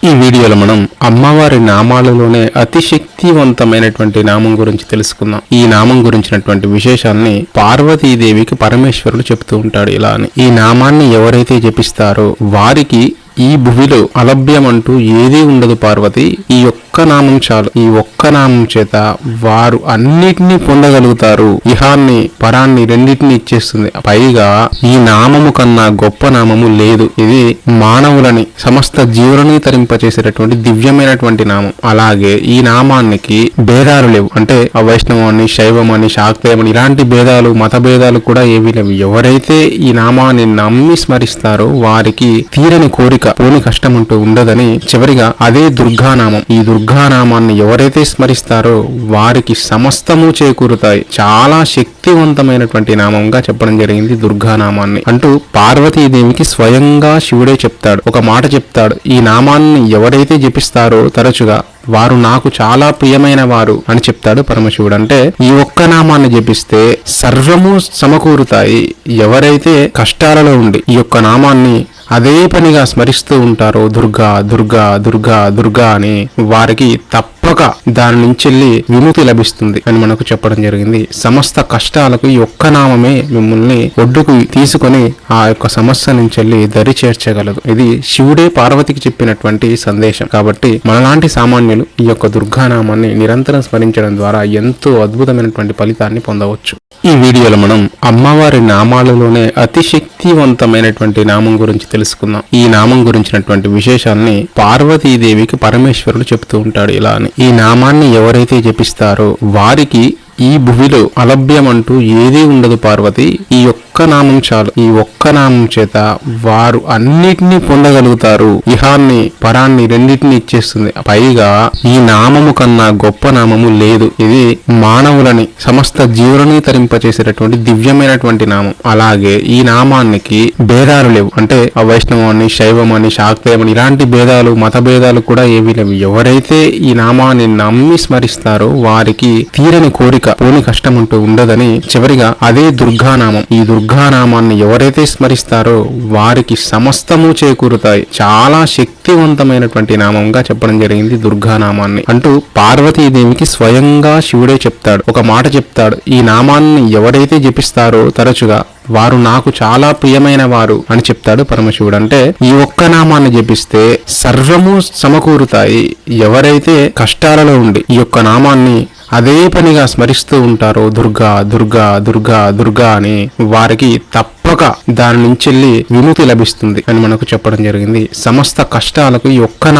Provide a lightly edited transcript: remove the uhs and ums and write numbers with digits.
ఈ వీడియోలో మనం అమ్మవారి నామాలలోనే అతి శక్తివంతమైనటువంటి నామం గురించి తెలుసుకుందాం. ఈ నామం గురించినటువంటి విశేషాన్ని పార్వతీదేవికి పరమేశ్వరుడు చెప్తూ ఉంటాడు. ఇలా అని ఈ నామాన్ని ఎవరైతే జపిస్తారో వారికి ఈ భూమిలో అలభ్యమంటూ ఏదీ ఉండదు పార్వతి. ఈ ఒక్క నామం చాలు. ఈ ఒక్క నామం చేత వారు అన్నిటినీ పొందగలుగుతారు. ఇహాన్ని పరాన్ని రెండింటినీ ఇచ్చేస్తుంది. పైగా ఈ నామము కన్నా గొప్ప నామము లేదు. ఇది మానవులని సమస్త జీవులని తరింపచేసేటటువంటి దివ్యమైనటువంటి నామం. అలాగే ఈ నామానికి భేదాలు లేవు. అంటే వైష్ణవాన్ని, శైవమని, శాక్తేయమని ఇలాంటి భేదాలు, మత భేదాలు కూడా ఏవీ లేవు. ఎవరైతే ఈ నామాన్ని నమ్మి స్మరిస్తారో వారికి తీరని కోరిక, పోని కష్టం అంటూ ఉండదని. చివరిగా అదే దుర్గానామం. ఈ దుర్గానామాన్ని ఎవరైతే స్మరిస్తారో వారికి సమస్తము చేకూరుతాయి. చాలా శక్తివంతమైనటువంటి నామంగా చెప్పడం జరిగింది దుర్గానామాన్ని అంటూ పార్వతీదేవికి స్వయంగా శివుడే చెప్తాడు. ఒక మాట చెప్తాడు, ఈ నామాన్ని ఎవరైతే జపిస్తారో తరచుగా వారు నాకు చాలా ప్రియమైన వారు అని చెప్తాడు పరమశివుడు. అంటే ఈ ఒక్క నామాన్ని జపిస్తే సర్వము సమకూరుతాయి. ఎవరైతే కష్టాలలో ఉండి ఈ యొక్క నామాన్ని అదే పనిగా స్మరిస్తూ ఉంటారో దుర్గా దుర్గా దుర్గా దుర్గా అని వారికి తప్పక దాని నుంచి విముక్తి లభిస్తుంది అని మనకు చెప్పడం జరిగింది. సమస్త కష్టాలకు ఈ ఒక్క నామమే మిమ్మల్ని ఒడ్డుకు తీసుకొని ఆ యొక్క సమస్య నుంచి దరి చేర్చగలదు. ఇది శివుడే పార్వతికి చెప్పినటువంటి సందేశం. కాబట్టి మనలాంటి సామాన్యులు ఈ యొక్క దుర్గానామాన్ని నిరంతరం స్మరించడం ద్వారా ఎంతో అద్భుతమైనటువంటి ఫలితాన్ని పొందవచ్చు. ఈ వీడియోలో మనం అమ్మవారి నామాలలోనే అతి శక్తివంతమైనటువంటి నామం గురించి తెలుసుకుందాం. ఈ నామం గురించినటువంటి విశేషాన్ని పార్వతీదేవికి పరమేశ్వరుడు చెప్తూ ఉంటాడు. ఇలా అని ఈ నామాన్ని ఎవరైతే జపిస్తారో వారికి ఈ భూమిలో అలభ్యమంటూ ఏదీ ఉండదు పార్వతి. ఈ ఒక్క నామం చాలు. ఈ ఒక్క నామం చేత వారు అన్నిటినీ పొందగలుగుతారు. ఇహాన్ని పరాన్ని రెండింటినీ ఇచ్చేస్తుంది. పైగా ఈ నామము కన్నా గొప్ప నామము లేదు. ఇది మానవులని సమస్త జీవులని తరింపచేసేటటువంటి దివ్యమైనటువంటి నామం. అలాగే ఈ నామానికి భేదాలు లేవు. అంటే వైష్ణవాన్ని, శైవమని, శాక్తేయమని ఇలాంటి భేదాలు, మత భేదాలు కూడా ఏవీ లేవు. ఎవరైతే ఈ నామాన్ని నమ్మి స్మరిస్తారో వారికి తీరని కోరిక, పోని కష్టం అంటూ ఉండదని. చివరిగా అదే దుర్గానామం. ఈ దుర్గానామాన్ని ఎవరైతే స్మరిస్తారో వారికి సమస్తము చేకూరుతాయి. చాలా శక్తివంతమైనటువంటి నామంగా చెప్పడం జరిగింది దుర్గానామాన్ని అంటూ పార్వతీదేవికి స్వయంగా శివుడే చెప్తాడు. ఒక మాట చెప్తాడు, ఈ నామాన్ని ఎవరైతే జపిస్తారో తరచుగా వారు నాకు చాలా ప్రియమైన వారు అని చెప్తాడు పరమశివుడు. అంటే ఈ ఒక్క నామాన్ని జపిస్తే సర్వము సమకూరుతాయి. ఎవరైతే కష్టాలలో ఉండి ఈ యొక్క నామాన్ని అదే పనిగా స్మరిస్తూ ఉంటారో దుర్గా దుర్గా దుర్గా దుర్గా అని వారికి తప్పక దాని నుంచి విముక్తి లభిస్తుంది అని మనకు చెప్పడం జరిగింది. సమస్త కష్టాలకు ఈ ఒక్క